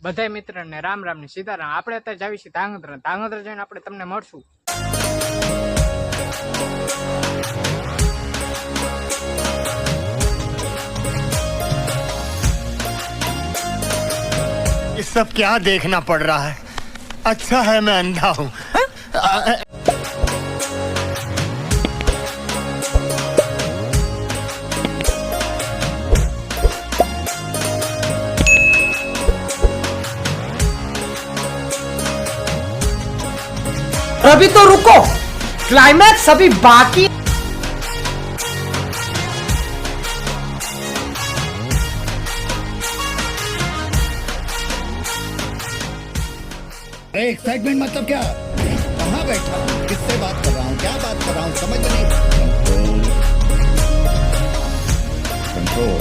બધાય મિત્રને રામ રામ ને સીતારામ। આપણે અત્યારે જાવી છીએ ધાંગધ્રા। ધાંગધ્રા જઈને આપણે તમને મળશું। ये सब क्या देखना पड़ रहा है? अच्छा है मैं अंधा हूँ। अभी तो रुको, क्लाइमैक्स अभी बाकी। एक्साइटमेंट मतलब क्या? कहाँ बैठा हूँ, किससे बात कर रहा हूँ, क्या बात कर रहा हूँ, समझ नहीं। कंट्रोल।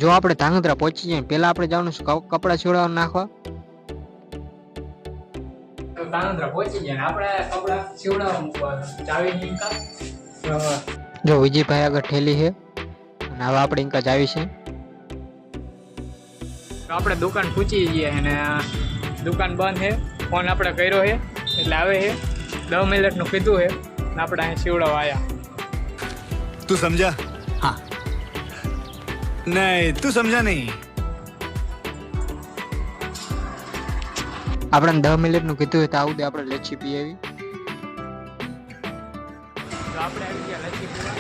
જો આપણે ધાંગધ્રા પહોંચી જાય પહેલા આપણે જવાનું છે કપડા છોડાવવા નાખવા। તો ધાંગધ્રા પહોંચી જાય ને આપણે કપડા છોડાવવા મૂકવા ચાવી નીકા। જો વિજયભાઈ આગળ ઠેલી છે અને હવે આપણે ઇનકા જાવી છે। તો આપણે દુકાન પૂછી જઈએ અને દુકાન બંધ છે। ફોન આપણે કર્યો છે એટલે આવે છે। 10 મિનિટનું કીધું છે ને આપણે અહીં છોડાવવા આવ્યા। तू समझा? हाँ। नहीं तू समझा नहीं। આપણે 10 મિનિટનું કીધું હોય તો આવું દે આપણે લચ્છી પી આવી। તો આપણે આવી ગયા લચ્છી પીવા।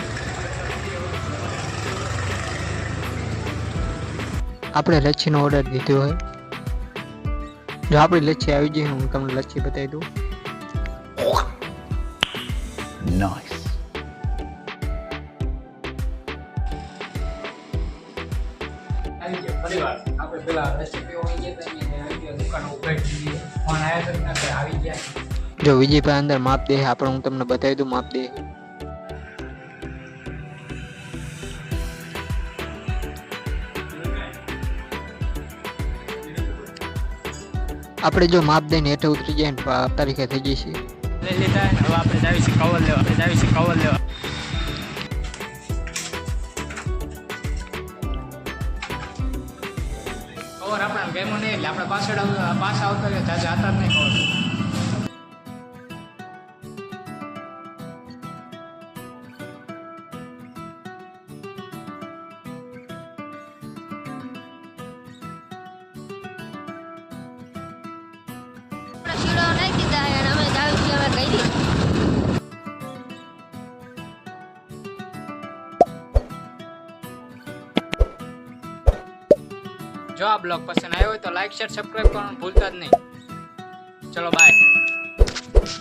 આપણે લચ્છીનો ઓર્ડર દીધો હોય। જો આપણી લચ્છી આવી જાય હું તમને લચ્છી બતાવી દઉં। नाइस। પરિવાર આપણે પેલા લચ્છી પીવા આવી ગયા હતા આવી ગયા દુકાન ઉપર ફોન આવ્યા તો ના કે આવી ગયા। જો વિજયભાઈ અંદર માપ દે આપણે હું તમને બતાવી દઉં માપ દે। આપણે જો માપ દઈને હેઠે ઉતરી જાય ને તારીખે થઈ જશે। લઈ લીધા ને હવે આપણે જાવી છીએ કવર લેવા। આપણે જાવી છીએ કવર લેવા। કવર આપણે ગેમો નહીં એટલે આપણે પાછળ પાછા આવતા રહ્યા જાજા હતા જ નહીં કવર। જો આ બ્લોગ પસંદ આવ્યો હોય તો લાઈક શેર સબસ્ક્રાઇબ કરવાનું ભૂલતા જ નહીં। ચલો બાય।